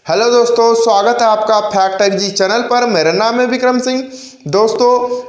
Hello दोस्तों, स्वागत है आपका फैक्ट जी चैनल पर। मेरा नाम है विक्रम सिंह। दोस्तों,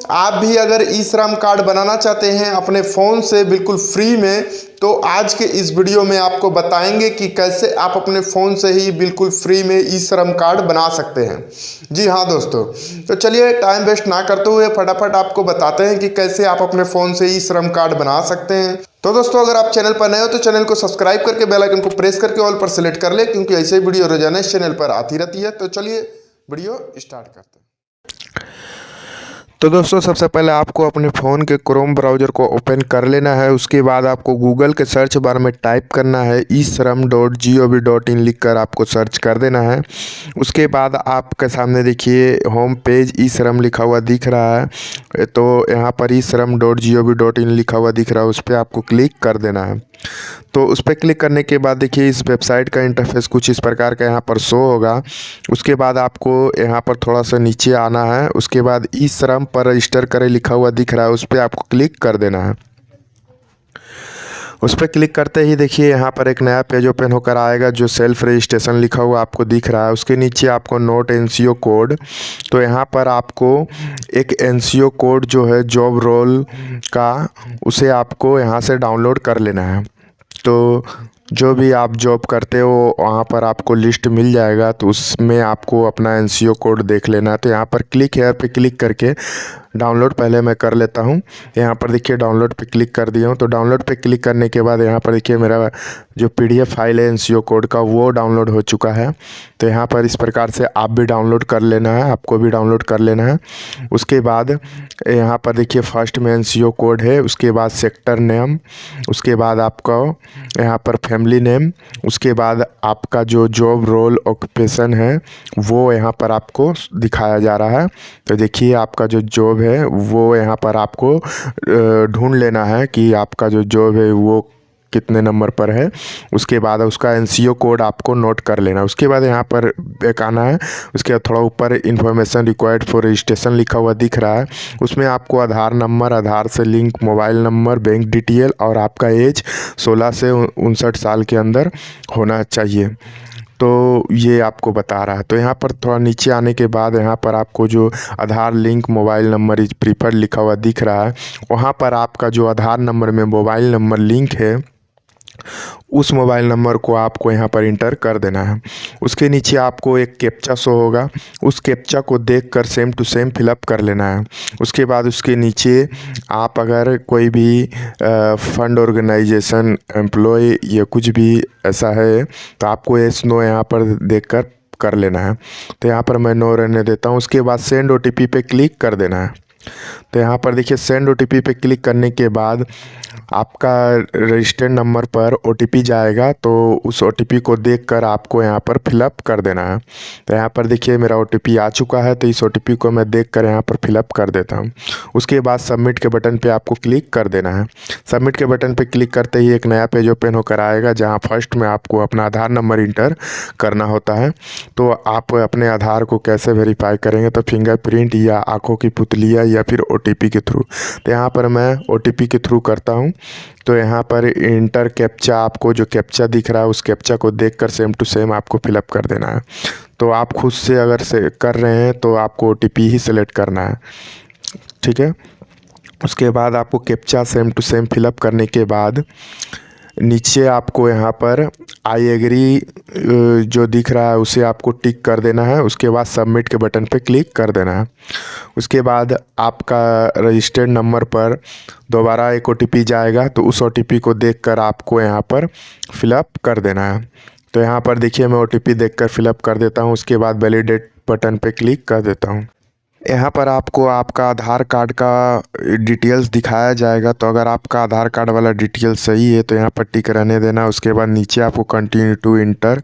आप भी अगर ई श्रम कार्ड बनाना चाहते हैं अपने फ़ोन से बिल्कुल फ्री में, तो आज के इस वीडियो में आपको बताएंगे कि कैसे आप अपने फ़ोन से ही बिल्कुल फ्री में ई श्रम कार्ड बना सकते हैं। जी हाँ दोस्तों, तो चलिए टाइम वेस्ट ना करते हुए फटाफट आपको बताते हैं कि कैसे आप अपने फ़ोन से ई श्रम कार्ड बना सकते हैं। तो दोस्तों, अगर आप चैनल पर नए हो तो चैनल को सब्सक्राइब करके बेल आइकन को प्रेस करके ऑल पर सेलेक्ट कर ले, क्योंकि ऐसे ही वीडियो रोजाना इस चैनल पर आती रहती है। तो चलिए वीडियो स्टार्ट करते हैं। तो दोस्तों, सबसे पहले आपको अपने फ़ोन के क्रोम ब्राउज़र को ओपन कर लेना है। उसके बाद आपको गूगल के सर्च बार में टाइप करना है eShram.gov.in लिख कर आपको सर्च कर देना है। उसके बाद आपके सामने देखिए होम पेज ई श्रम लिखा हुआ दिख रहा है। तो यहाँ पर eShram.gov.in लिखा हुआ दिख रहा है, उस पर आपको क्लिक कर देना है। तो उस पर क्लिक करने के बाद देखिए इस वेबसाइट का इंटरफेस कुछ इस प्रकार का यहाँ पर शो होगा। उसके बाद आपको यहाँ पर थोड़ा सा नीचे आना है। उसके बाद ई श्रम पर रजिस्टर करें लिखा हुआ दिख रहा है, उस पर आपको क्लिक कर देना है। उस पर क्लिक करते ही देखिए यहाँ पर एक नया पेज ओपन होकर आएगा जो सेल्फ रजिस्ट्रेशन लिखा हुआ आपको दिख रहा है। उसके नीचे आपको नोट एनसीओ कोड, तो यहाँ पर आपको एक एनसीओ कोड जो है जॉब रोल का, उसे आपको यहाँ से डाउनलोड कर लेना है। तो जो भी आप जॉब करते हो वहाँ पर आपको लिस्ट मिल जाएगा, तो उसमें आपको अपना एनसीओ कोड देख लेना है। तो यहाँ पर क्लिक हेयर पे क्लिक करके डाउनलोड पहले मैं कर लेता हूँ। यहाँ पर देखिए डाउनलोड पे क्लिक कर दिया हूँ। तो डाउनलोड पे क्लिक करने के बाद यहाँ पर देखिए मेरा जो पीडीएफ फाइल है एनसीओ कोड का वो डाउनलोड हो चुका है। तो यहाँ पर इस प्रकार से आप भी डाउनलोड कर लेना है, आपको भी डाउनलोड कर लेना है। उसके बाद यहाँ पर देखिए फर्स्ट में एनसीओ कोड है, उसके बाद सेक्टर नेम, उसके बाद आपका यहाँ पर फैमिली नेम, उसके बाद आपका जो जॉब रोल ऑक्यूपेशन है वो यहाँ पर आपको दिखाया जा रहा है। तो देखिए आपका जो जॉब है वो यहाँ पर आपको ढूंढ लेना है कि आपका जो जॉब है वो कितने नंबर पर है। उसके बाद उसका एनसीओ कोड आपको नोट कर लेना है। उसके बाद यहाँ पर बैक आना है। उसके बाद थोड़ा ऊपर इन्फॉर्मेशन रिक्वायर्ड फॉर रजिस्ट्रेशन लिखा हुआ दिख रहा है, उसमें आपको आधार नंबर, आधार से link mobile number, bank detail और आपका एज 16 से 59 साल के अंदर होना चाहिए। तो ये आपको बता रहा है। तो यहाँ पर थोड़ा नीचे आने के बाद यहाँ पर आपको जो Aadhaar link mobile number is preferred लिखा हुआ दिख रहा है, वहाँ पर आपका जो आधार नंबर में मोबाइल नंबर लिंक है उस मोबाइल नंबर को आपको यहाँ पर इंटर कर देना है। उसके नीचे आपको एक कैप्चा शो होगा, उस कैप्चा को देखकर सेम टू सेम फिलअप कर लेना है। उसके बाद उसके नीचे आप अगर कोई भी फंड ऑर्गेनाइजेशन एम्प्लॉय या कुछ भी ऐसा है तो आपको एस नो यहाँ पर देखकर कर लेना है। तो यहाँ पर मैं नो रहने देता हूँ। उसके बाद सेंड ओटीपी पे क्लिक कर देना है। तो यहाँ पर देखिए सेंड ओटीपी पे क्लिक करने के बाद आपका रजिस्टर्ड नंबर पर ओटीपी जाएगा, तो उस ओटीपी को देखकर आपको यहाँ पर फिलअप कर देना है। तो यहाँ पर देखिए मेरा ओटीपी आ चुका है, तो इस ओटीपी को मैं देखकर यहाँ पर फिलअप कर देता हूँ। उसके बाद सबमिट के बटन पे आपको क्लिक कर देना है। सबमिट के बटन पे क्लिक करते ही एक नया पेज ओपन होकर आएगा, जहाँ फर्स्ट में आपको अपना आधार नंबर इंटर करना होता है। तो आप अपने आधार को कैसे वेरीफाई करेंगे, तो फिंगरप्रिंट या आँखों की पुतलियाँ या फिर ओटीपी के थ्रू। तो यहाँ पर मैं ओटीपी के थ्रू करता हूँ। तो यहाँ पर इंटर कैप्चा, आपको जो कैप्चा दिख रहा है उस कैप्चा को देखकर सेम टू सेम आपको फिलअप कर देना है। तो आप खुद से अगर से कर रहे हैं तो आपको ओटीपी ही सिलेक्ट करना है, ठीक है। उसके बाद आपको captcha same to same fill up करने के बाद नीचे आपको यहाँ पर आई एग्री जो दिख रहा है उसे आपको टिक कर देना है। उसके बाद सबमिट के बटन पे क्लिक कर देना है। उसके बाद आपका रजिस्टर्ड नंबर पर दोबारा एक ओटीपी जाएगा, तो उस ओटीपी को देखकर आपको यहाँ पर फिलअप कर देना है। तो यहाँ पर देखिए मैं ओटीपी देखकर फिलअप कर देता हूँ। उसके बाद वैलिडेट बटन पे क्लिक कर देता हूँ। यहाँ पर आपको आपका आधार कार्ड का डिटेल्स दिखाया जाएगा। तो अगर आपका आधार कार्ड वाला डिटेल सही है तो यहाँ पर टिक रहने देना। उसके बाद नीचे आपको continue to enter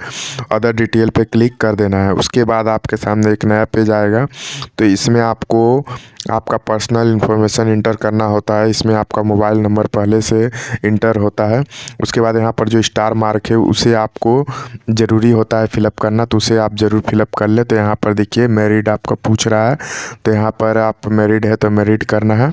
other detail पे क्लिक कर देना है। उसके बाद आपके सामने एक नया पेज आएगा, तो इसमें आपको आपका पर्सनल इन्फॉर्मेशन इंटर करना होता है। इसमें आपका मोबाइल नंबर पहले से इंटर होता है। उसके बाद यहाँ पर जो स्टार मार्क है उसे आपको ज़रूरी होता है फिलअप करना, तो उसे आप ज़रूर फिलअप कर ले। तो यहाँ पर देखिए मैरिड आपका पूछ रहा है, तो यहाँ पर आप मैरिड है तो मैरिड करना है।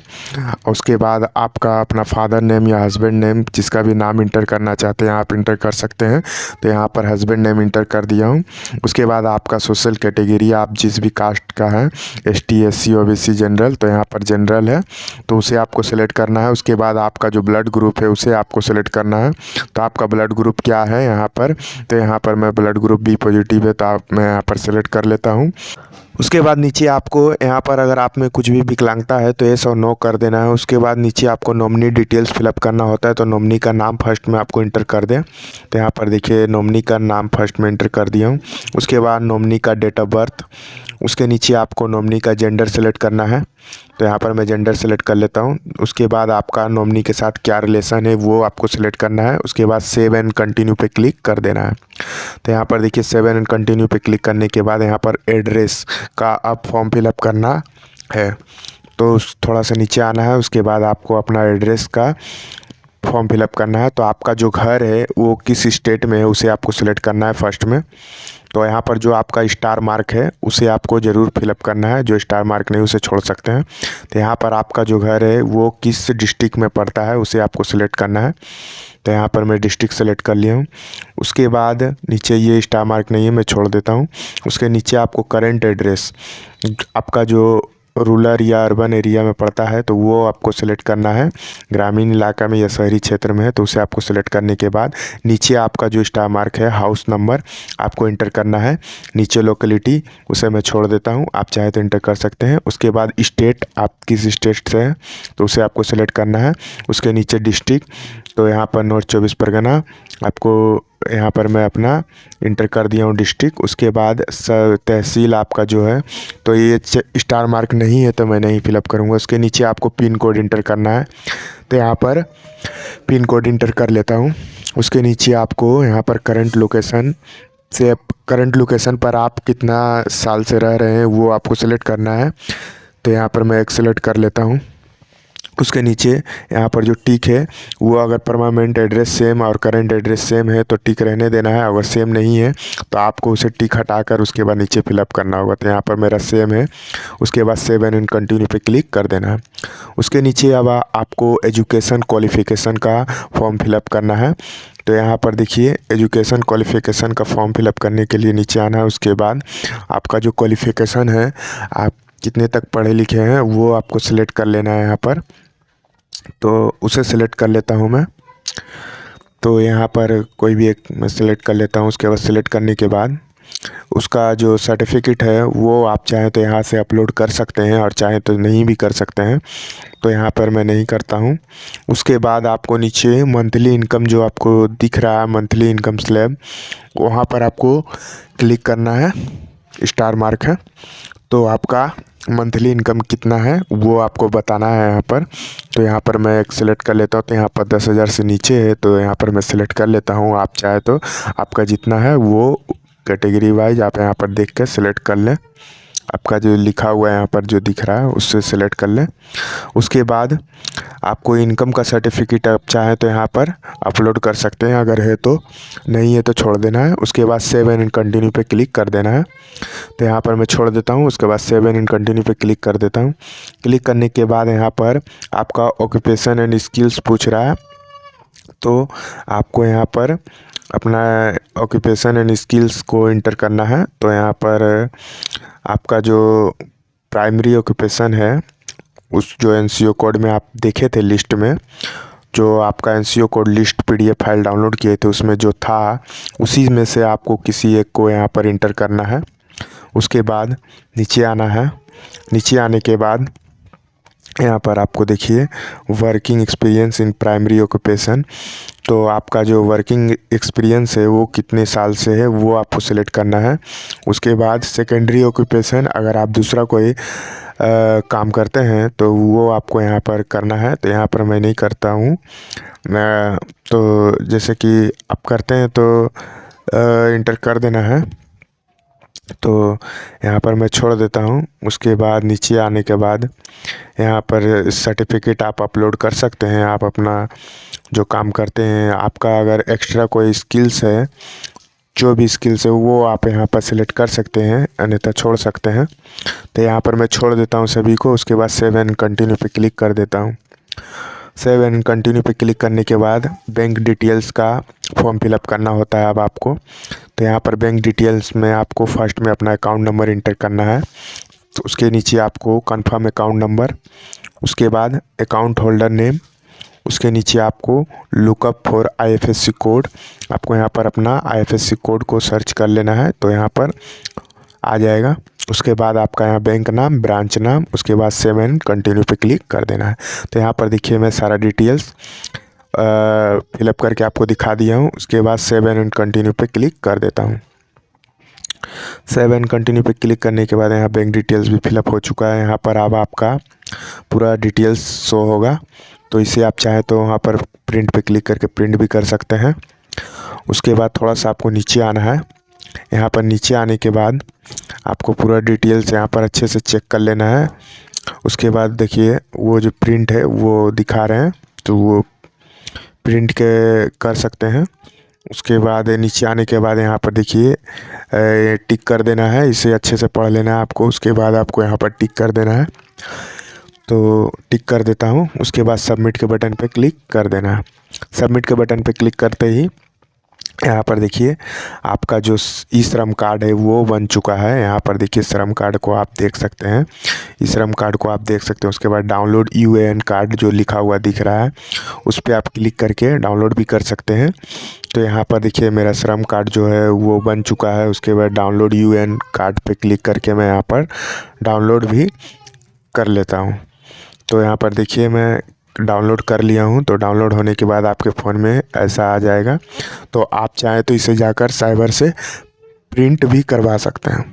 उसके बाद आपका अपना फादर नेम या हस्बैंड नेम जिसका भी नाम इंटर करना चाहते हैं आप इंटर कर सकते हैं। तो यहाँ पर हस्बैंड नेम इंटर कर दिया हूँ। उसके बाद आपका सोशल कैटेगरी आप जिस भी कास्ट का है, ST SC OBC जनरल, तो यहाँ पर जनरल है तो उसे आपको सेलेक्ट करना है। उसके बाद आपका जो ब्लड ग्रुप है उसे आपको सेलेक्ट करना है। तो आपका ब्लड ग्रुप क्या है यहाँ पर, तो यहाँ पर मैं ब्लड ग्रुप B पॉजिटिव है तो मैं यहाँ पर सेलेक्ट कर लेता हूँ। उसके बाद नीचे आपको यहाँ पर अगर आप में कुछ भी विकलांगता है तो येस और नो कर देना है। उसके बाद नीचे आपको नॉमिनी डिटेल्स फिलअप करना होता है, तो नॉमिनी का नाम फर्स्ट में आपको इंटर कर दें। तो यहाँ पर देखिए नॉमिनी का नाम फर्स्ट में इंटर कर दिया हूँ। उसके बाद नॉमिनी का डेट ऑफ बर्थ, उसके नीचे आपको नॉमिनी का जेंडर सेलेक्ट करना है। तो यहाँ पर मैं जेंडर सेलेक्ट कर लेता हूँ। उसके बाद आपका नॉमिनी के साथ क्या रिलेशन है वो आपको सेलेक्ट करना है। उसके बाद सेव एंड कंटिन्यू पे क्लिक कर देना है। तो यहाँ पर देखिए सेव एंड कंटिन्यू पे क्लिक करने के बाद यहाँ पर एड्रेस का अब फॉर्म फिलअप करना है, तो थोड़ा सा नीचे आना है। उसके बाद आपको अपना एड्रेस का फॉर्म फिलअप करना है। तो आपका जो घर है वो किस स्टेट में है उसे आपको सिलेक्ट करना है फर्स्ट में। तो यहाँ पर जो आपका स्टार मार्क है उसे आपको ज़रूर फिलअप करना है, जो स्टार मार्क नहीं उसे छोड़ सकते हैं। तो यहाँ पर आपका जो घर है वो किस डिस्ट्रिक्ट में पड़ता है उसे आपको सिलेक्ट करना है। तो यहाँ पर मैं डिस्ट्रिक्ट सेलेक्ट कर लिया हूँ। उसके बाद नीचे ये स्टार मार्क नहीं है मैं छोड़ देता हूँ। उसके नीचे आपको करेंट एड्रेस आपका जो रूरल या अर्बन एरिया में पड़ता है तो वो आपको सेलेक्ट करना है। ग्रामीण इलाका में या शहरी क्षेत्र में है तो उसे आपको सेलेक्ट करने के बाद नीचे आपका जो स्टार मार्क है हाउस नंबर आपको इंटर करना है। नीचे लोकेलिटी उसे मैं छोड़ देता हूँ, आप चाहे तो इंटर कर सकते हैं। उसके बाद स्टेट आप किस स्टेट से हैं तो उसे आपको सेलेक्ट करना है। उसके नीचे डिस्ट्रिक्ट, तो यहाँ पर नॉर्थ 24 परगना आपको यहाँ पर मैं अपना इंटर कर दिया हूँ डिस्ट्रिक्ट। उसके बाद तहसील आपका जो है तो ये स्टार मार्क नहीं है तो मैं नहीं फिलअप करूँगा। उसके नीचे आपको पिन कोड इंटर करना है, तो यहाँ पर पिन कोड इंटर कर लेता हूँ। उसके नीचे आपको यहाँ पर करंट लोकेशन पर आप कितना साल से रह रहे हैं वो आपको सेलेक्ट करना है। तो यहाँ पर मैं एक सेलेक्ट कर लेता हूँ। उसके नीचे यहाँ पर जो टिक है वो अगर परमानेंट एड्रेस सेम और करंट एड्रेस सेम है तो टिक रहने देना है, अगर सेम नहीं है तो आपको उसे टिक हटाकर उसके बाद नीचे फिलअप करना होगा। तो यहाँ पर मेरा सेम है। उसके बाद सेव एंड कंटिन्यू पे क्लिक कर देना है। उसके नीचे अब आपको एजुकेशन क्वालिफ़िकेशन का फॉर्म फिलअप करना है। तो यहाँ पर देखिए एजुकेशन क्वालिफ़िकेशन का फॉर्म फिलअप करने के लिए नीचे आना है। उसके बाद आपका जो क्वालिफ़िकेशन है आप कितने तक पढ़े लिखे हैं वो आपको सिलेक्ट कर लेना है यहाँ पर। तो उसे सिलेक्ट कर लेता हूँ मैं। तो यहाँ पर कोई भी एक मैं सिलेक्ट कर लेता हूँ। उसके बाद सिलेक्ट करने के बाद उसका जो सर्टिफिकेट है वो आप चाहें तो यहाँ से अपलोड कर सकते हैं और चाहें तो नहीं भी कर सकते हैं। तो यहाँ पर मैं नहीं करता हूँ। उसके बाद आपको नीचे मंथली इनकम जो आपको दिख रहा है मंथली इनकम स्लैब, वहाँ पर आपको क्लिक करना है, स्टार मार्क है। तो आपका मंथली इनकम कितना है वो आपको बताना है यहाँ पर। तो यहाँ पर मैं एक सिलेक्ट कर लेता हूँ। तो यहाँ पर 10,000 से नीचे है तो यहाँ पर मैं सिलेक्ट कर लेता हूँ। आप चाहे तो आपका जितना है वो कैटेगरी वाइज आप यहाँ पर देख कर सिलेक्ट कर लें। आपका जो लिखा हुआ है यहाँ पर जो दिख रहा है उससे सिलेक्ट कर लें। उसके बाद आपको इनकम का सर्टिफिकेट आप चाहें तो यहाँ पर अपलोड कर सकते हैं, अगर है तो, नहीं है तो छोड़ देना है। उसके बाद सेव एंड कंटिन्यू पे क्लिक कर देना है। तो यहाँ पर मैं छोड़ देता हूँ। उसके बाद सेव एंड कंटिन्यू पे क्लिक कर देता हूँ। क्लिक करने के बाद यहाँ पर आपका ऑक्यूपेशन एंड स्किल्स पूछ रहा है, तो आपको यहाँ पर अपना ऑक्यूपेशन एंड स्किल्स को इंटर करना है। तो यहाँ पर आपका जो प्राइमरी ऑक्यूपेशन है उस जो NCO कोड में आप देखे थे लिस्ट में, जो आपका NCO code list PDF file download किए थे उसमें जो था उसी में से आपको किसी एक को यहाँ पर इंटर करना है। उसके बाद नीचे आना है। नीचे आने के बाद यहाँ पर आपको देखिए working experience in primary occupation, तो आपका जो वर्किंग एक्सपीरियंस है वो कितने साल से है वो आपको सिलेक्ट करना है। उसके बाद सेकेंडरी ऑक्यूपेशन, अगर आप दूसरा कोई काम करते हैं तो वो आपको यहाँ पर करना है। तो यहाँ पर मैं नहीं करता हूँ मैं, तो जैसे कि आप करते हैं तो इंटर कर देना है। तो यहाँ पर मैं छोड़ देता हूँ। उसके बाद नीचे आने के बाद यहाँ पर सर्टिफिकेट आप अपलोड कर सकते हैं। आप अपना जो काम करते हैं, आपका अगर एक्स्ट्रा कोई स्किल्स है जो भी स्किल्स है वो आप यहाँ पर सिलेक्ट कर सकते हैं, अन्यथा छोड़ सकते हैं। तो यहाँ पर मैं छोड़ देता हूँ सभी को। उसके बाद सेव एंड कंटिन्यू पे क्लिक कर देता हूँ। सेव एंड कंटिन्यू पे क्लिक करने के बाद बैंक डिटेल्स का फॉर्म फिलअप करना होता है अब आपको। तो यहाँ पर बैंक डिटेल्स में आपको फर्स्ट में अपना अकाउंट नंबर इंटर करना है। तो उसके नीचे आपको कंफर्म अकाउंट नंबर, उसके बाद अकाउंट होल्डर नेम, उसके नीचे आपको लुकअप फॉर IFSC कोड। आपको यहाँ पर अपना IFSC कोड को सर्च कर लेना है, तो यहाँ पर आ जाएगा। उसके बाद आपका यहाँ बैंक नाम, ब्रांच नाम, उसके बाद सेव एंड कंटिन्यू पे क्लिक कर देना है। तो यहाँ पर देखिए मैं सारा डिटेल्स फिलअप करके आपको दिखा दिया हूँ। उसके बाद सेव एंड कंटिन्यू पे क्लिक कर देता हूँ। सेव एंड कंटिन्यू पे क्लिक करने के बाद यहाँ बैंक डिटेल्स भी फिलअप हो चुका है। यहाँ पर अब आपका पूरा डिटेल्स शो होगा। तो इसे आप चाहे तो वहाँ पर प्रिंट पे क्लिक करके प्रिंट भी कर सकते हैं। उसके बाद थोड़ा सा आपको नीचे आना है। यहाँ पर नीचे आने के बाद आपको पूरा डिटेल्स यहाँ पर अच्छे से चेक कर लेना है। उसके बाद देखिए वो जो प्रिंट है वो दिखा रहे हैं, तो वो प्रिंट के कर सकते हैं। उसके बाद नीचे आने के बाद यहाँ पर देखिए टिक कर देना है। इसे अच्छे से पढ़ लेना है आपको। उसके बाद आपको यहाँ पर टिक कर देना है। तो टिक कर देता हूँ। उसके बाद सबमिट के बटन पे क्लिक कर देना है। सबमिट के बटन पे क्लिक करते ही यहाँ पर देखिए आपका जो ई श्रम कार्ड है वो बन चुका है। यहाँ पर देखिए श्रम कार्ड को आप देख सकते हैं, ई श्रम कार्ड को आप देख सकते हैं। उसके बाद डाउनलोड UAN कार्ड जो लिखा हुआ दिख रहा है उस पर आप क्लिक करके डाउनलोड भी कर सकते हैं। तो यहाँ पर देखिए मेरा श्रम कार्ड जो है वो बन चुका है। उसके बाद डाउनलोड UAN कार्ड पे क्लिक करके मैं यहाँ पर डाउनलोड भी कर लेता हूँ। तो यहाँ पर देखिए मैं डाउनलोड कर लिया हूँ। तो डाउनलोड होने के बाद आपके फ़ोन में ऐसा आ जाएगा। तो आप चाहें तो इसे जाकर साइबर से प्रिंट भी करवा सकते हैं।